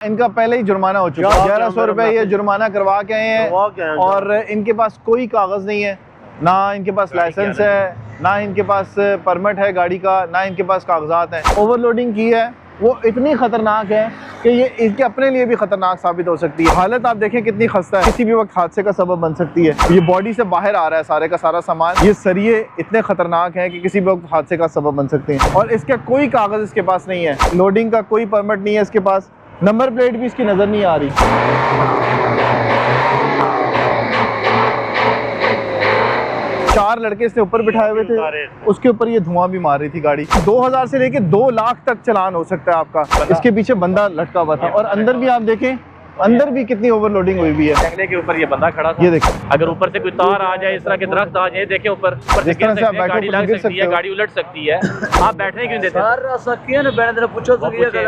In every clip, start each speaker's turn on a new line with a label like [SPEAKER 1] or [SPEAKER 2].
[SPEAKER 1] इनका पहले ही जुर्माना हो चुका है। 1100 रुपए ये जुर्माना करवा के आए हैं और इनके पास कोई कागज नहीं है, ना इनके पास लाइसेंस है, ना इनके पास परमिट है गाड़ी का, ना इनके पास कागजात हैं। ओवरलोडिंग की है वो इतनी खतरनाक है कि ये इनके अपने लिए भी खतरनाक साबित हो सकती है। हालत आप देखें कितनी खस्ता है, किसी भी वक्त हादसे का सबब बन सकती है। ये बॉडी से बाहर आ रहा है सारे का सारा सामान। ये सरिये इतने खतरनाक हैं कि किसी भी वक्त हादसे का सबब बन सकते हैं। और इसका कोई कागज इसके पास नहीं है, लोडिंग का कोई परमिट नहीं है इसके पास, नंबर प्लेट भी इसकी नजर नहीं आ रही। 4 लड़के इसने ऊपर बिठाए हुए थे, उसके ऊपर ये धुआं भी मार रही थी गाड़ी। 2000 से लेके 2 लाख तक चालान हो सकता है आपका। इसके पीछे बंदा लटका हुआ था और अंदर भी आप देखें, अंदर भी कितनी ओवरलोडिंग हुई भी है।
[SPEAKER 2] जंगले के ऊपर ये बंदा खड़ा था।
[SPEAKER 1] ये देखें,
[SPEAKER 2] अगर ऊपर से कोई तार आ जाए, इस तरह के दरख्त आ जाए, देखें ऊपर
[SPEAKER 1] जिस तरह से आप बैठे
[SPEAKER 2] गाड़ी लग सकती है, गाड़ी उलट सकती है। आप बैठने क्यों देते हैं?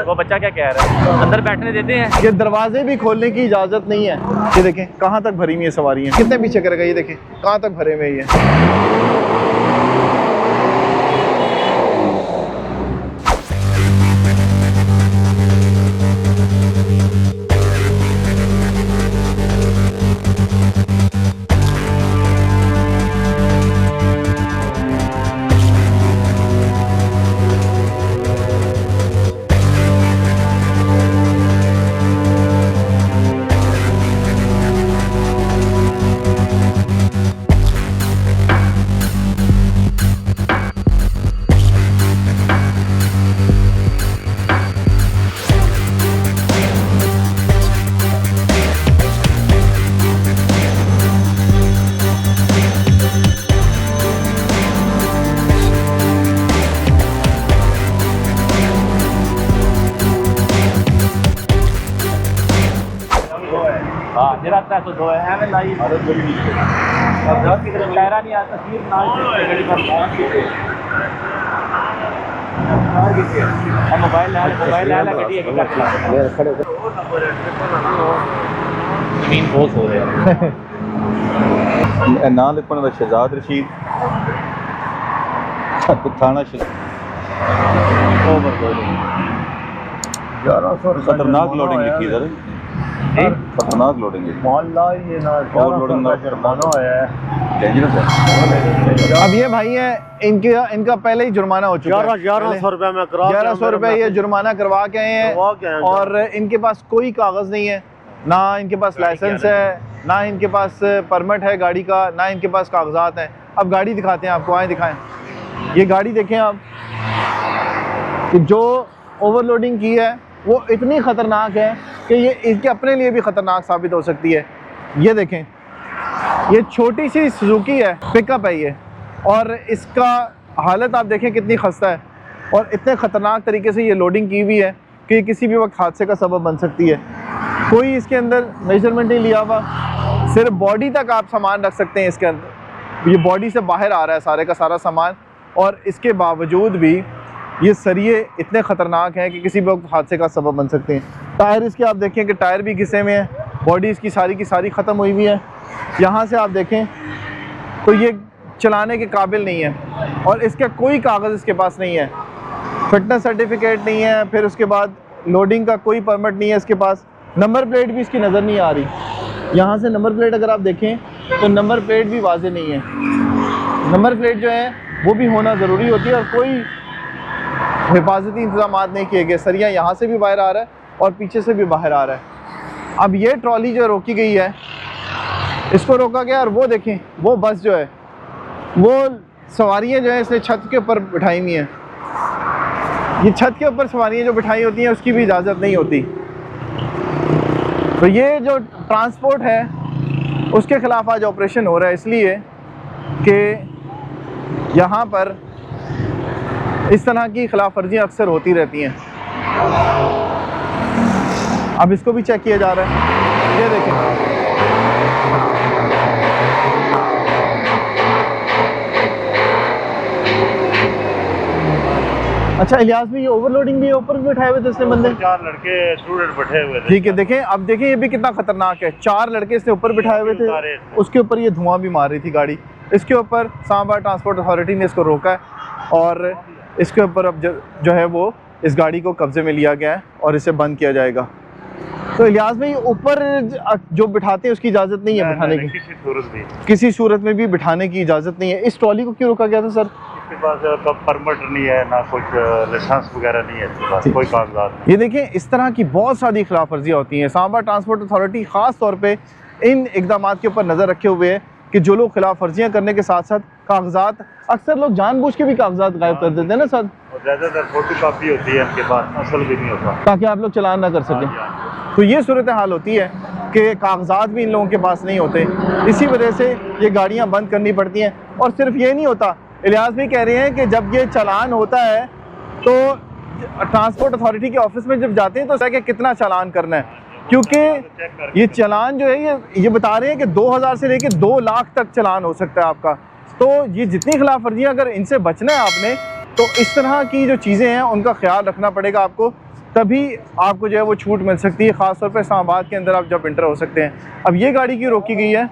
[SPEAKER 2] वो बच्चा क्या कह रहा है, अंदर बैठने देते हैं?
[SPEAKER 1] ये दरवाजे भी खोलने की इजाजत नहीं है। ये देखें कहाँ तक भरी हुई है सवारियाँ, कितने पीछे करेगा। ये देखें कहाँ तक भरे हुए ये। ना लिखने का शहजाद रशीद थाना खतरनाक लोडिंग लिखी सर, खतरनाक लोडिंग है। अब ये भाई है, इनका पहले ही जुर्माना हो चुका है। 1100 रुपए ये जुर्माना करवा के आए हैं और इनके पास कोई कागज नहीं है, ना इनके पास लाइसेंस है, ना इनके पास परमिट है गाड़ी का, ना इनके पास कागजात हैं। अब गाड़ी दिखाते हैं आपको, आए दिखाएं। ये गाड़ी देखें आप, जो ओवरलोडिंग की है वो इतनी ख़तरनाक है कि ये इसके अपने लिए भी ख़तरनाक साबित हो सकती है। ये देखें, ये छोटी सी सुजुकी है, पिकअप है ये, और इसका हालत आप देखें कितनी खस्ता है और इतने ख़तरनाक तरीके से ये लोडिंग की हुई है कि ये किसी भी वक्त हादसे का सबब बन सकती है। कोई इसके अंदर मेजरमेंट नहीं लिया हुआ, सिर्फ बॉडी तक आप सामान रख सकते हैं इसके अंदर। ये बॉडी से बाहर आ रहा है सारे का सारा सामान, और इसके बावजूद भी ये सरिये इतने ख़तरनाक हैं कि किसी भी वक्त हादसे का सबब बन सकते हैं। टायर इसके आप देखें कि टायर भी घिसे में है, बॉडी इसकी सारी की सारी ख़त्म हुई हुई है। यहाँ से आप देखें तो ये चलाने के काबिल नहीं है और इसका कोई कागज़ इसके पास नहीं है, फिटनेस सर्टिफिकेट नहीं है, फिर उसके बाद लोडिंग का कोई परमिट नहीं है इसके पास, नंबर प्लेट भी इसकी नज़र नहीं आ रही। यहाँ से नंबर प्लेट अगर आप देखें तो नंबर प्लेट भी वाज़े नहीं है। नंबर प्लेट जो है वो भी होना ज़रूरी होती है और कोई हिफाजती इंतजाम नहीं किए गए। सरिया यहाँ से भी बाहर आ रहा है और पीछे से भी बाहर आ रहा है। अब ये ट्रॉली जो रोकी गई है, इसको रोका गया और वो देखें वो बस जो है वो सवारियाँ जो है इसने छत के ऊपर बिठाई हुई हैं। ये छत के ऊपर सवारियाँ जो बिठाई होती हैं उसकी भी इजाज़त नहीं होती। तो ये जो ट्रांसपोर्ट है उसके ख़िलाफ़ आज ऑपरेशन हो रहा है, इसलिए कि यहाँ पर इस तरह की खिलाफ वर्जियाँ अक्सर होती रहती हैं। अब इसको भी चेक किया जा रहा है। ये देखें, अच्छा इलियास भी, ये ओवरलोडिंग भी है, ऊपर भी बैठाए हुए थे इसने बंदे,
[SPEAKER 3] 4 लड़के स्टूडेंट बैठे हुए थे।
[SPEAKER 1] ठीक है, देखें अब देखें ये भी कितना खतरनाक है। 4 लड़के इसने ऊपर बिठाए हुए थे, उसके ऊपर ये धुआं भी मार रही थी गाड़ी। इसके ऊपर इस्लामाबाद ट्रांसपोर्ट अथॉरिटी ने इसको रोका है और इसके ऊपर अब जो है वो इस गाड़ी को कब्जे में लिया गया है और इसे बंद किया जाएगा। तो इलियास भाई ऊपर जो बिठाते हैं उसकी इजाजत नहीं है बिठाने की? किसी सूरत में भी बिठाने की इजाजत नहीं है। इस ट्रॉली को क्यों रोका गया था सर?
[SPEAKER 3] इसके पास परमिट नहीं है, ना कुछ लाइसेंस वगैरह नहीं है इसके पास, कोई कागजात।
[SPEAKER 1] ये देखें, इस तरह की बहुत सारी खिलाफ वर्जियाँ होती हैं। इस्लामाबाद ट्रांसपोर्ट अथॉरिटी ख़ास तौर पे इन इकदाम के ऊपर नज़र रखे हुए है कि जो लोग खिलाफ वर्जियाँ करने के साथ साथ कागजात, अक्सर लोग जानबूझ के भी कागजात गायब कर देते हैं ना सर,
[SPEAKER 3] ज़्यादातर फोटो कापी होती है इनके पास, असल भी नहीं होता,
[SPEAKER 1] ताकि आप लोग चलान ना कर सकें। तो ये सूरत हाल होती है कि कागजात भी इन लोगों के पास नहीं होते, इसी वजह से ये गाड़ियाँ बंद करनी पड़ती हैं। और सिर्फ ये नहीं होता, इलियास भी कह रहे हैं कि जब ये चालान होता है तो ट्रांसपोर्ट अथॉरिटी के ऑफिस में जब जाते हैं तो कि कितना चालान करना है, क्योंकि ये चालान जो है ये बता रहे हैं कि 2000 से लेके 2 लाख तक चालान हो सकता है आपका। तो ये जितनी खिलाफ वर्जियाँ, अगर इनसे बचना है आपने, तो इस तरह की जो चीज़ें हैं उनका ख्याल रखना पड़ेगा आपको, तभी आपको जो है वो छूट मिल सकती है। ख़ासतौर पर इस्लामाबाद के अंदर आप जब इंटर हो सकते हैं। अब ये गाड़ी क्यों रोकी गई है,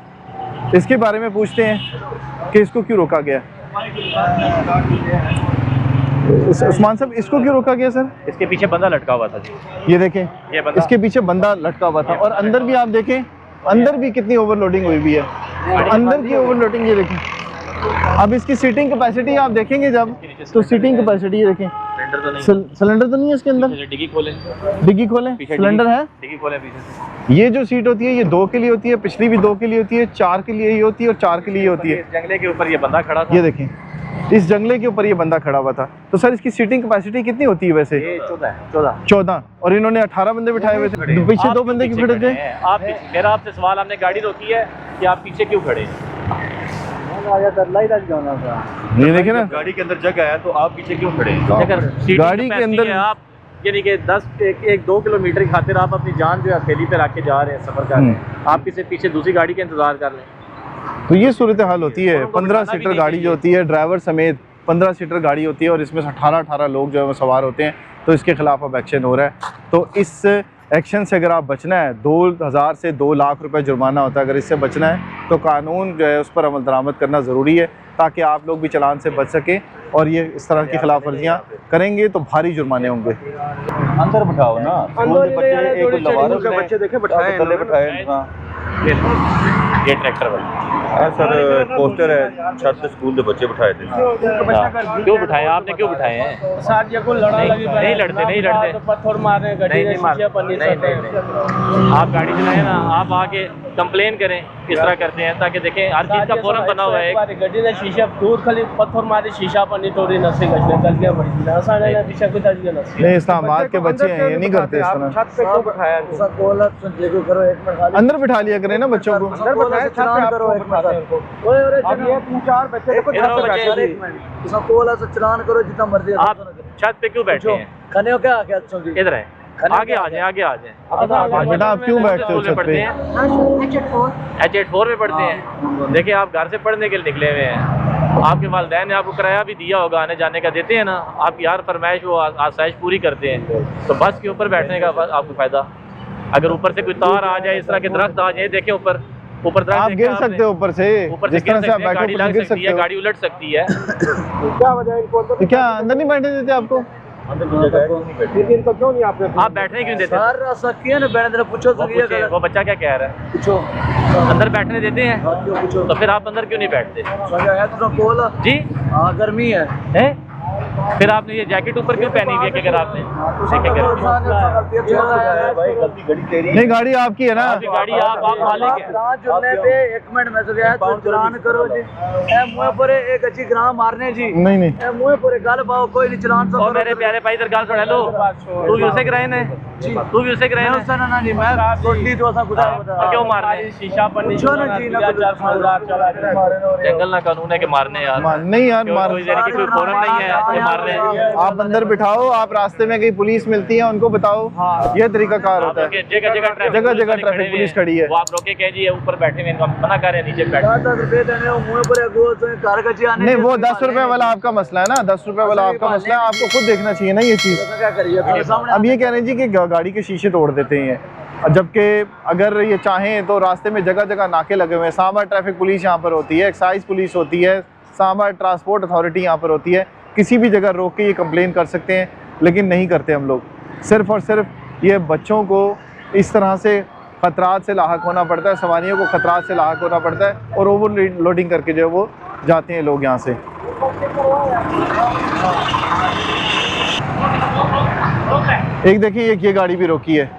[SPEAKER 1] इसके बारे में पूछते हैं कि इसको क्यों रोका गया। उस्मान साहब, इसको क्यों रोका गया सर?
[SPEAKER 2] इसके पीछे बंदा लटका हुआ था जी,
[SPEAKER 1] ये देखें,
[SPEAKER 2] ये बंदा
[SPEAKER 1] इसके पीछे बंदा लटका हुआ था। और अंदर भी आप देखें, अंदर भी कितनी ओवरलोडिंग हुई भी है, अंदर की ओवरलोडिंग ये देखें। अब इसकी सीटिंग कैपेसिटी आप देखेंगे जब, तो सीटिंग कैपेसिटी ये देखें, सिलेंडर तो नहीं है इसके अंदर।
[SPEAKER 2] डिग्गी खोलें,
[SPEAKER 1] डिग्गी खोलें, सिलेंडर है,
[SPEAKER 2] डिग्गी खोलें पीछे से।
[SPEAKER 1] ये जो सीट होती है ये 2 के लिए होती है, पिछली भी 2 के लिए होती है, 4 के लिए ही होती है और 4 के लिए होती है।
[SPEAKER 2] जंगले के ऊपर ये बंदा खड़ा था,
[SPEAKER 1] ये देखें, इस जंगले के ऊपर ये बंदा खड़ा हुआ था। तो सर इसकी सीटिंग कैपेसिटी कितनी होती है वैसे? 14 और इन्होंने 18 बंदे बिठाए हुए थे, पीछे 2 बंदे क्यों खड़े थे?
[SPEAKER 2] आप, मेरा आपसे सवाल, आपने गाड़ी रोकी है कि आप पीछे क्यों खड़े हैं?
[SPEAKER 1] ये देखे ना,
[SPEAKER 3] गाड़ी के अंदर जगह है तो आप पीछे क्यों खड़े हैं?
[SPEAKER 1] गाड़ी के अंदर
[SPEAKER 2] आप यानी कि 1-2 किलोमीटर की खातिर आप अपनी जान जो है हथेली पे रख के जा रहे हैं, सफर कर रहे हैं, आप पीछे दूसरी गाड़ी का इंतजार कर लें।
[SPEAKER 1] तो ये सूरत हाल होती है। 15 सीटर गाड़ी जो होती है, ड्राइवर समेत 15 सीटर गाड़ी होती है और इसमें 18 लोग जो है वो सवार होते हैं, तो इसके खिलाफ अब एक्शन हो रहा है। तो इस एक्शन से अगर आप बचना है, 2000 से 2 लाख रुपए जुर्माना होता है। अगर इससे बचना है तो कानून जो है उस पर अमल दरामद करना ज़रूरी है, ताकि आप लोग भी चालान से बच सकें। और ये इस तरह की खिलाफ वर्जियाँ करेंगे तो भारी जुर्माने होंगे।
[SPEAKER 3] अंदर बिठाओ ना, बच्चे देखे बिठाए,
[SPEAKER 2] ये ट्रैक्टर वाला
[SPEAKER 3] सर पोस्टर है, छत पे स्कूल के बच्चे बिठाए थे।
[SPEAKER 2] क्यों बिठाए आपने, क्यों बिठाए हैं? नहीं लड़ते,
[SPEAKER 4] पत्थर मारने,
[SPEAKER 2] आप गाड़ी चलाएं ना, आप आके कंप्लेन करें, इस तरह करते हैं ताकि देखें हर चीज़ का फोरम बना हुआ है।
[SPEAKER 4] गड्डी ने शीशा दूर खाली पत्थर मारे, शीशा पर नहीं तोड़ी, नसे गलियां बड़ी पीछे कोई ताजी नसे।
[SPEAKER 1] नहीं, इस्लामाबाद के बच्चे हैं, ये नहीं करते इस तरह।
[SPEAKER 4] छत पे क्यों बिठाया?
[SPEAKER 1] अंदर बिठा लिया करें ना बच्चों को।
[SPEAKER 4] अंदर बिठाया, छत करो एक मिनट। ओए ओए, अब ये 3-4 बच्चे देखो छत पे बैठे हैं। एक मिनट, इसको कोला से चलान करो जितना मर्जी।
[SPEAKER 2] आप छत पे क्यों बैठे हैं?
[SPEAKER 4] खाने को क्या आ गया?
[SPEAKER 2] इधर है, आगे आ जाए, आगे आ जाए।
[SPEAKER 1] बेटा आप क्यों बैठते हो छत पे?
[SPEAKER 2] H84 में पढ़ते हैं। देखिए आप घर से पढ़ने के लिए निकले हुए हैं, आपके वालिदैन ने आपको किराया भी दिया होगा, आने जाने का देते हैं ना, आप यार फरमाइश वो आसाइश पूरी करते हैं, तो बस के ऊपर बैठने का आपको फ़ायदा। अगर ऊपर से कोई तार आ जाए, इस तरह के दरख्त आ जाए, देखें ऊपर दरख्त
[SPEAKER 1] आप गिर सकते हो ऊपर से, जिस तरह से आप बैठे
[SPEAKER 2] गाड़ी लग सकती है, गाड़ी उलट सकती है।
[SPEAKER 4] क्या वजह है इनको?
[SPEAKER 1] तो क्या अंदर नहीं बैठने देते आपको?
[SPEAKER 4] इनको क्यों नहीं आपने?
[SPEAKER 2] आप बैठने क्यों देते?
[SPEAKER 4] पूछो
[SPEAKER 2] वो बच्चा क्या कह रहा है,
[SPEAKER 4] पूछो।
[SPEAKER 2] अंदर बैठने देते हैं,
[SPEAKER 4] पूछो।
[SPEAKER 2] तो फिर आप अंदर क्यों नहीं बैठते? जी
[SPEAKER 4] हाँ, गर्मी है।
[SPEAKER 2] फिर आपने ये जैकेट ऊपर क्यों पहनी हुई है? कि अगर आपने
[SPEAKER 1] नहीं, गाड़ी आपकी है ना,
[SPEAKER 2] गाड़ी आप मालिक है।
[SPEAKER 4] 1 मिनट में चलान करो जी, मुँह पर एक अच्छी ग्राम मारने जी,
[SPEAKER 1] नहीं
[SPEAKER 4] मुँह पर गल पाओ, कोई नहीं चलान।
[SPEAKER 2] और मेरे प्यारे भाई इधर गाल सुन लो, तू भी उसे कराए ने, तू भी उसे कराए ने
[SPEAKER 4] ना जी, मैं रोटी तो ऐसा गुजार बता।
[SPEAKER 2] क्यों मारने?
[SPEAKER 4] शीशा पर नहीं
[SPEAKER 2] जंगल ना कानून है कि मारने यार,
[SPEAKER 1] नहीं यार,
[SPEAKER 2] कोई कोई फोरम नहीं है कि मारने।
[SPEAKER 1] आप अंदर बिठाओ, आप रास्ते में कहीं पुलिस मिलती है उनको बताओ, यह तरीका कार होता है।
[SPEAKER 2] जगह जगह ट्रैफिक
[SPEAKER 1] पुलिस खड़ी है,
[SPEAKER 2] वो आप रोके कह जी ऊपर बैठे हुए, मना कर रहे हैं नीचे बैठे।
[SPEAKER 1] नहीं, वो 10 रुपए वाला आपका मसला है ना, 10 रुपए वाला आपका मसला है, आपको खुद देखना चाहिए ना ये चीज़।
[SPEAKER 4] क्या करिए?
[SPEAKER 1] अब ये कह रहे हैं जी कि गाड़ी के शीशे तोड़ देते हैं, जबकि अगर ये चाहें तो रास्ते में जगह जगह नाके लगे हुए हैं। इस्लामाबाद ट्रैफिक पुलिस यहाँ पर होती है, एक्साइज पुलिस होती है, इस्लामाबाद ट्रांसपोर्ट अथॉरिटी यहाँ पर होती है, किसी भी जगह रोक के ये कंप्लेन कर सकते हैं, लेकिन नहीं करते हम लोग। सिर्फ़ और सिर्फ ये बच्चों को इस तरह से ख़तरात से लाहक होना पड़ता है, सवारियों को ख़तरात से लाहक होना पड़ता है और ओवर लोडिंग करके जो है वो जाते हैं लोग यहाँ से। एक देखिए ये गाड़ी भी रोकी है,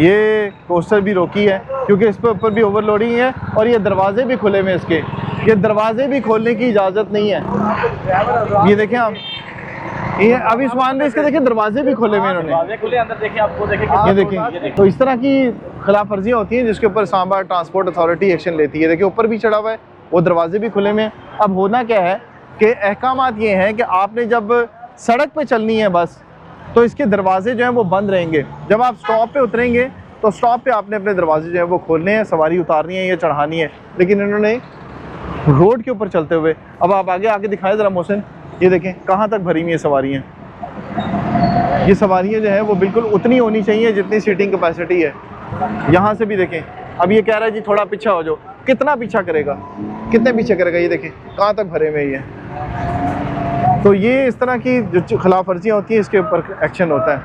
[SPEAKER 1] ये कोस्टर भी रोकी है क्योंकि इस पर ऊपर भी ओवरलोडिंग है और ये दरवाजे भी खुले हुए इसके, ये दरवाजे भी खोलने की इजाज़त नहीं है। ये देखें आप, ये अभी उस्मान भाई इसके देखिए दरवाजे भी खोले हुए इन्होंने,
[SPEAKER 2] खुले अंदर देखिए, आपको देखिए
[SPEAKER 1] ये देखिए। तो इस तरह की खिलाफ वर्जियाँ होती हैं जिसके ऊपर इस्लामाबाद ट्रांसपोर्ट अथॉरिटी एक्शन लेती है। देखिए ऊपर भी चढ़ा हुआ है, वो दरवाजे भी खुले हुए हैं। अब होना क्या है कि अहकामात ये हैं कि आपने जब सड़क पे चलनी है बस, तो इसके दरवाजे जो हैं वो बंद रहेंगे। जब आप स्टॉप पे उतरेंगे तो स्टॉप पे आपने अपने दरवाजे जो हैं वो खोलने हैं, सवारी उतारनी है या चढ़ानी है। लेकिन इन्होंने रोड के ऊपर चलते हुए, अब आप आगे दिखाएं ज़रा मोहसिन, ये देखें कहाँ तक भरी हुई है सवारियाँ। ये सवारियाँ जो हैं वो बिल्कुल उतनी होनी चाहिए जितनी सीटिंग कैपेसिटी है। यहाँ से भी देखें, अब ये कह रहा है जी थोड़ा पीछा हो जाओ, कितना पीछा करेगा, कितने पीछे करेगा, ये देखें कहाँ तक भरे हुए हैं। तो ये इस तरह की जो खिलाफ वर्जियाँ होती हैं इसके ऊपर एक्शन होता है।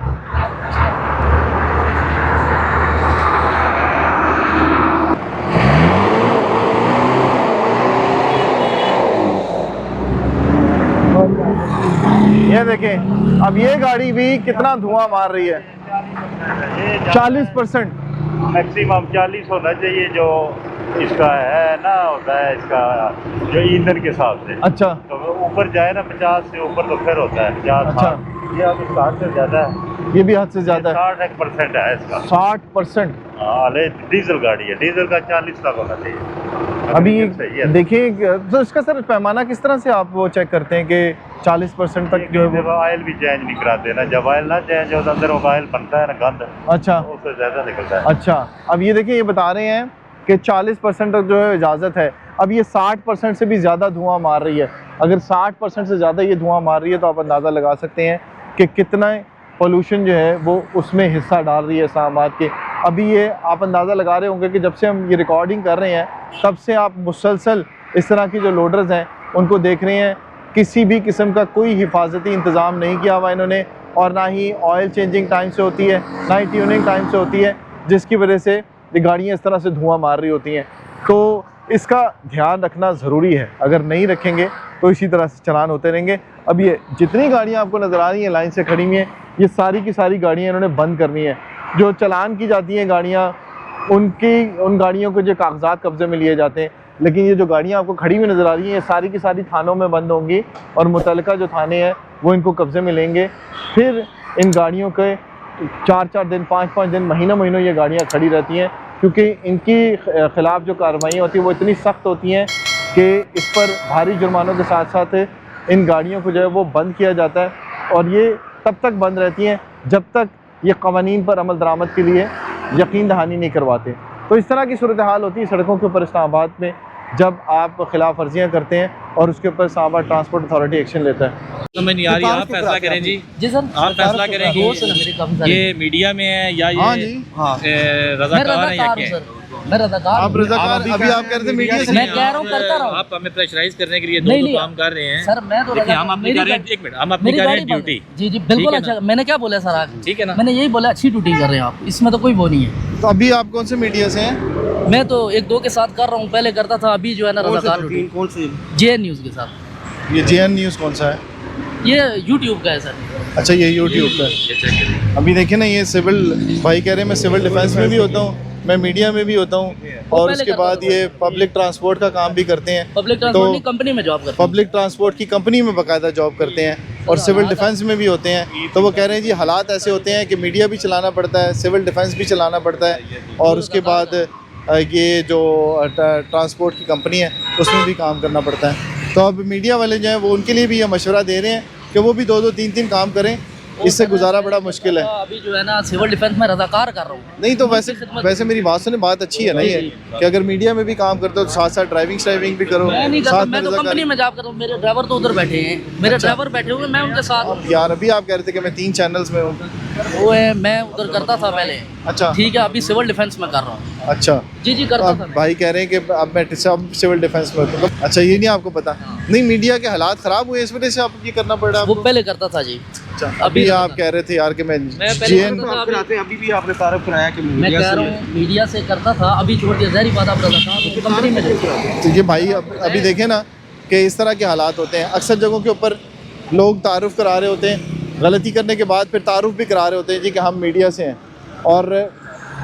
[SPEAKER 1] ये देखें, अब ये गाड़ी भी कितना धुआं मार रही है, 40%।
[SPEAKER 3] मैक्सिमम 40 होना चाहिए जो इसका है ना, होता है इसका जो ईंधन के हिसाब से।
[SPEAKER 1] अच्छा,
[SPEAKER 3] तो ऊपर जाए ना 50 से ऊपर तो फिर होता है 50।
[SPEAKER 1] अच्छा,
[SPEAKER 3] ये अब 60 से ज़्यादा है,
[SPEAKER 1] ये भी हद से ज़्यादा है,
[SPEAKER 3] 60% है इसका।
[SPEAKER 1] 60%।
[SPEAKER 3] हाँ, डीजल गाड़ी है, डीजल का 40 तक होना चाहिए।
[SPEAKER 1] अभी
[SPEAKER 3] सही है।
[SPEAKER 1] देखिए तो इसका सर पैमाना किस तरह से आप वो चेक करते हैं कि 40% तक जो है वो
[SPEAKER 3] ऑयल भी चेंज नहीं कराते ना, जब ऑयल ना चेंज हो तो अंदर वो ऑयल बनता है ना गंद,
[SPEAKER 1] अच्छा
[SPEAKER 3] उससे ज़्यादा निकलता है।
[SPEAKER 1] अच्छा, अब ये देखिए ये बता रहे हैं कि 40% तक जो है इजाज़त है। अब ये 60% से भी ज़्यादा धुआं मार रही है। अगर 60% से ज़्यादा ये धुआं मार रही है तो आप अंदाज़ा लगा सकते हैं कि कितना पोल्यूशन जो है वो उसमें हिस्सा डाल रही है इस्लामाबाद के। अभी ये आप अंदाज़ा लगा रहे होंगे कि जब से हम ये रिकॉर्डिंग कर रहे हैं तब से आप मुसलसल इस तरह की जो लोडर्स हैं उनको देख रहे हैं, किसी भी किस्म का कोई हिफाजती इंतज़ाम नहीं किया हुआ इन्होंने, और ना ही ऑयल चेंजिंग टाइम से होती है, ना ही ट्यूनिंग टाइम से होती है, जिसकी वजह से ये गाड़ियाँ इस तरह से धुआं मार रही होती हैं। तो इसका ध्यान रखना ज़रूरी है, अगर नहीं रखेंगे तो इसी तरह से चलान होते रहेंगे। अब ये जितनी गाड़ियाँ आपको नज़र आ रही हैं लाइन से खड़ी हुई हैं, ये सारी की सारी गाड़ियाँ इन्होंने बंद करनी है। जो चलान की जाती हैं गाड़ियाँ, उन गाड़ियों के जो कागजात कब्ज़े में लिए जाते हैं, लेकिन ये जो गाड़ियाँ आपको खड़ी हुई नज़र आ रही हैं ये सारी की सारी थानों में बंद होंगी और मुतल्लिका जो थाने हैं वो इनको कब्ज़े में लेंगे। फिर इन गाड़ियों के 4-4 दिन, 5-5 दिन, महीनों ये गाड़ियाँ खड़ी रहती हैं, क्योंकि इनकी ख़िलाफ़ जो कार्रवाई होती है वो इतनी सख्त होती हैं कि इस पर भारी जुर्मानों के साथ साथ इन गाड़ियों को जो है वो बंद किया जाता है। और ये तब तक बंद रहती हैं जब तक ये क़वानीन पर अमल दरामद के लिए यकीन दहानी नहीं करवाते। तो इस तरह की सूरत हाल होती है सड़कों के ऊपर इस्लामाबाद में जब आप खिलाफ वर्जियाँ करते हैं और उसके ऊपर इस्लामाबाद ट्रांसपोर्ट अथॉरिटी एक्शन लेता है।
[SPEAKER 2] समझ नहीं आ रही, आप फैसला करें जी।
[SPEAKER 4] जी सर,
[SPEAKER 2] आप फैसला करें कि ये मीडिया में है या ये रज़ाकार है या क्या है?
[SPEAKER 4] मैं रज़ाकार,
[SPEAKER 1] आप रज़ाकार, अभी आप कह रहे थे मीडिया से,
[SPEAKER 4] मैं कह रहा हूँ करता रहा हूँ।
[SPEAKER 2] आप हमें प्रेशराइज करने के लिए दो काम कर रहे हैं
[SPEAKER 4] सर। मैं तो
[SPEAKER 2] देखिए, हम अपनी कर रहे हैं, एक मिनट, हम अपनी कर रहे हैं ड्यूटी।
[SPEAKER 4] जी जी बिल्कुल, अच्छा मैंने क्या बोला सर आप,
[SPEAKER 2] ठीक है ना,
[SPEAKER 4] मैंने यही बोला अच्छी ड्यूटी कर रहे हैं आप, इसमें तो कोई वो नहीं है।
[SPEAKER 1] तो अभी आप कौन से मीडिया से हैं?
[SPEAKER 4] मैं तो 1-2 के साथ कर रहा हूँ, पहले करता था, अभी जो है ना रज़ाकार ड्यूटी।
[SPEAKER 1] कौन सी?
[SPEAKER 4] JN न्यूज़ के साथ।
[SPEAKER 1] ये JN न्यूज़ कौन सा है?
[SPEAKER 4] ये YouTube का है सर।
[SPEAKER 1] अच्छा, ये YouTube का है। अभी देखिए ना, ये सिविल भाई कह रहे हैं मैं सिविल डिफेंस में भी होता हूँ, मैं मीडिया में भी होता हूँ, और उसके बाद ये पब्लिक ट्रांसपोर्ट का काम भी करते हैं।
[SPEAKER 4] पब्लिक ट्रांसपोर्ट की कंपनी में जॉब करते हैं,
[SPEAKER 1] पब्लिक ट्रांसपोर्ट की कंपनी में बाकायदा जॉब करते हैं और सिविल डिफेंस में भी होते हैं। तो वो कह रहे हैं जी हालात ऐसे होते हैं कि मीडिया भी चलाना पड़ता है, सिविल डिफेंस भी चलाना पड़ता है, और उसके बाद ये जो ट्रांसपोर्ट की कंपनी है उसमें भी काम करना पड़ता है। तो अब मीडिया वाले जो हैं वो उनके लिए भी ये मशवरा दे रहे हैं कि वो भी 2-2, 3-3 काम करें, इससे गुजारा बड़ा मुश्किल है।
[SPEAKER 4] अभी जो है ना सिविल डिफेंस में रज़ाकार कर रहा हूँ।
[SPEAKER 1] नहीं तो वैसे मेरी बात सुने, बात अच्छी है ना ये कि अगर मीडिया में भी काम करते हो तो साथ साथ ड्राइविंग भी करो।
[SPEAKER 4] मैं नहीं करता, मैं तो कंपनी में जॉब कर रहा हूँ, मेरे ड्राइवर तो उधर बैठे हैं, मेरे ड्राइवर बैठे हुए, मैं उनके साथ।
[SPEAKER 1] यार अभी आप कह रहे थे कि मैं 3 चैनल्स में हूँ।
[SPEAKER 4] वो है, मैं उधर करता था पहले।
[SPEAKER 1] अच्छा,
[SPEAKER 4] ठीक है, अभी सिविल डिफेंस में कर रहा हूँ।
[SPEAKER 1] अच्छा
[SPEAKER 4] जी करता था।
[SPEAKER 1] भाई कह रहे हैं कि अब मैं सिविल डिफेंस में हूँ। अच्छा, ये नहीं आपको पता? नहीं, मीडिया के हालात ख़राब हुए इस वजह से आप ये करना पड़ रहा है?
[SPEAKER 4] वो पहले करता था जी।
[SPEAKER 1] अभी आप कह रहे थे यार कि मैं
[SPEAKER 5] पहले अभी भी आपने तारीफ कराया कि मैं कह रहा हूँ मीडिया से करता था, अभी छोड़ दिया। ज़ाहिर बात आप तो कंपनी में
[SPEAKER 1] तो ये भाई अभी देखें ना कि इस तरह के हालात होते हैं। अक्सर जगहों के ऊपर लोग तारुफ करा रहे होते हैं, गलती करने के बाद फिर तारुफ भी करा रहे होते हैं जी कि हम मीडिया से हैं। और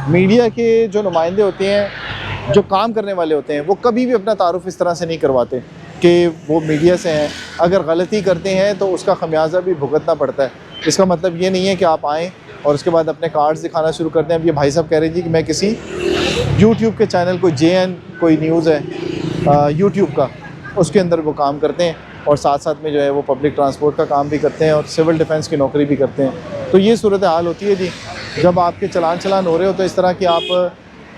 [SPEAKER 1] मीडिया के जो नुमाइंदे होते हैं, जो काम करने वाले होते हैं, वो कभी भी अपना तारुफ इस तरह से नहीं करवाते कि वो मीडिया से हैं। अगर गलती करते हैं तो उसका खमियाजा भी भुगतना पड़ता है। इसका मतलब ये नहीं है कि आप आएँ और उसके बाद अपने कार्ड्स दिखाना शुरू करते हैं। अब ये भाई साहब कह रहे हैं जी कि मैं किसी यूट्यूब के चैनल, कोई JN कोई न्यूज़ है यूट्यूब का, उसके अंदर वो काम करते हैं और साथ साथ में जो है वो पब्लिक ट्रांसपोर्ट का काम भी करते हैं और सिविल डिफेंस की नौकरी भी करते हैं। तो ये सूरत हाल होती है जी। जब आपके चलान हो रहे हो तो इस तरह की आप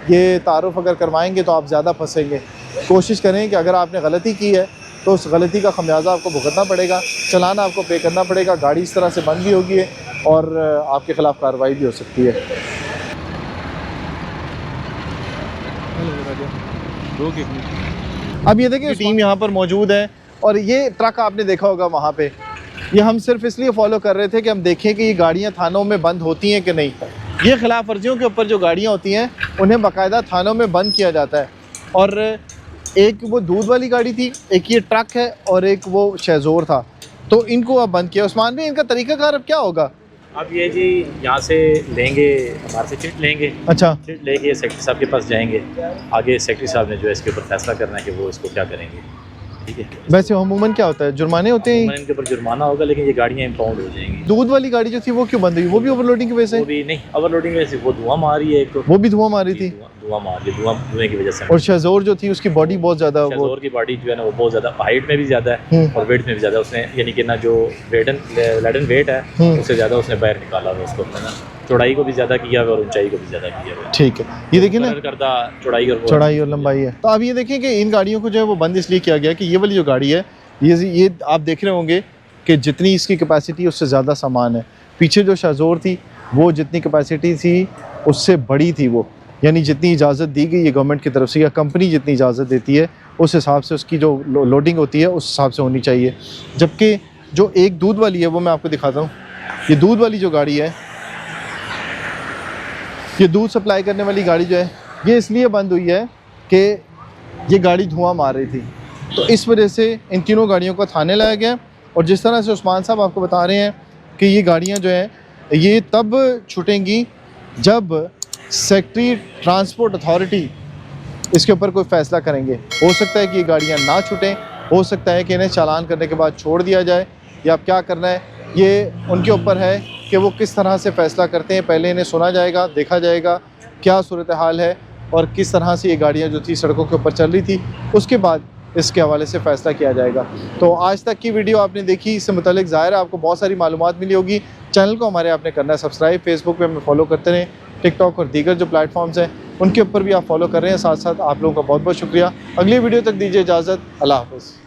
[SPEAKER 1] ये तारुफ अगर करवाएंगे तो आप ज़्यादा फंसेंगे। कोशिश करें कि अगर आपने गलती की है तो उस गलती का खमियाजा आपको भुगतना पड़ेगा, चलान आपको पे करना पड़ेगा, गाड़ी इस तरह से बंद भी होगी और आपके ख़िलाफ़ कार्रवाई भी हो सकती है। अब ये देखिए टीम यहाँ पर मौजूद है और ये ट्रक आपने देखा होगा वहाँ पे। ये हम सिर्फ इसलिए फॉलो कर रहे थे कि हम देखें कि ये गाड़ियाँ थानों में बंद होती हैं कि नहीं। ये खिलाफ वर्जियों के ऊपर जो गाड़ियाँ होती हैं उन्हें बाकायदा थानों में बंद किया जाता है। और एक वो दूध वाली गाड़ी थी, एक ये ट्रक है और एक वो शहजोर था, तो इनको अब बंद किया। उस्मान भाई, इनका तरीक़ाकार अब क्या होगा?
[SPEAKER 2] अब ये जी यहाँ से लेंगे, हमारे से चिट लेंगे। अच्छा, चिट लेके सेक्रेटरी साहब के पास जाएंगे। आगे सेक्रेटरी साहब ने जो है इसके ऊपर फैसला करना है कि वो इसको क्या करेंगे। ठीक है।
[SPEAKER 1] वैसे अमूमन क्या होता है, जुर्माने होते हैं?
[SPEAKER 2] इनके ऊपर जुर्माना होगा, लेकिन ये गाड़ियाँ इम्पाउंड हो जाएंगी।
[SPEAKER 1] दूध वाली गाड़ी जो थी वो क्यों बंद हुई? वो भी ओवरलोडिंग की वजह से?
[SPEAKER 2] वो भी नहीं, ओवरलोडिंग की वजह से वो धुआं मार रही है। एक तो
[SPEAKER 1] वो भी धुआं मार रही थी,
[SPEAKER 2] धुएं की वजह से।
[SPEAKER 1] और शहजोर जो थी उसकी बॉडी बहुत ज़्यादा,
[SPEAKER 2] शहजोर की बॉडी जो है ना वो बहुत ज़्यादा हाइट में भी ज़्यादा है और वेट में भी ज़्यादा। उसने यानी कि ना जो लेडन वेट है उससे ज़्यादा उसने बाहर निकाला हुआ उसको, है ना। चौड़ाई को भी ज़्यादा किया हुआ और ऊंचाई को भी ज़्यादा किया हुआ।
[SPEAKER 1] ठीक है, ये देखिए ना,
[SPEAKER 2] चौड़ाई
[SPEAKER 1] और लंबाई है। तो अब ये देखें कि इन गाड़ियों को जो है वो बंद इसलिए किया गया कि ये वाली जो गाड़ी है, ये आप देख रहे होंगे कि जितनी इसकी कैपेसिटी उससे ज़्यादा सामान है। पीछे जो शहजोर थी वो जितनी कैपेसिटी थी उससे बड़ी थी वो, यानी जितनी इजाज़त दी गई है गवर्नमेंट की तरफ से या कंपनी जितनी इजाज़त देती है उस हिसाब से उसकी जो लोडिंग होती है उस हिसाब से होनी चाहिए। जबकि जो एक दूध वाली है वो मैं आपको दिखाता हूँ। ये दूध वाली जो गाड़ी है, ये दूध सप्लाई करने वाली गाड़ी जो है, ये इसलिए बंद हुई है कि ये गाड़ी धुआं मार रही थी, तो इस वजह से इन तीनों गाड़ियों को थाने लाया गया। और जिस तरह से उस्मान साहब आपको बता रहे हैं कि ये गाड़ियाँ जो हैं ये तब छूटेंगी जब सेक्रेटरी ट्रांसपोर्ट अथॉरिटी इसके ऊपर कोई फ़ैसला करेंगे। हो सकता है कि ये गाड़ियाँ ना छूटें, हो सकता है कि इन्हें चालान करने के बाद छोड़ दिया जाए, या अब क्या करना है ये उनके ऊपर है कि वो किस तरह से फ़ैसला करते हैं। पहले इन्हें सुना जाएगा, देखा जाएगा क्या सूरत हाल है और किस तरह से ये गाड़ियाँ जो थी सड़कों के ऊपर चल रही थी, उसके बाद इसके हवाले से फ़ैसला किया जाएगा। तो आज तक की वीडियो आपने देखी, इससे मुतालिक ज़ाहिर है आपको बहुत सारी मालूमात मिली होगी। चैनल को हमारे आपने करना है सब्सक्राइब, फेसबुक पे हमें फॉलो करते रहें, टिकटॉक और दीगर जो प्लेटफॉर्म्स हैं उनके ऊपर भी आप फॉलो कर रहे हैं। साथ साथ आप लोगों का बहुत बहुत शुक्रिया। अगली वीडियो तक दीजिए इजाज़त। अल्लाह हाफ़िज़।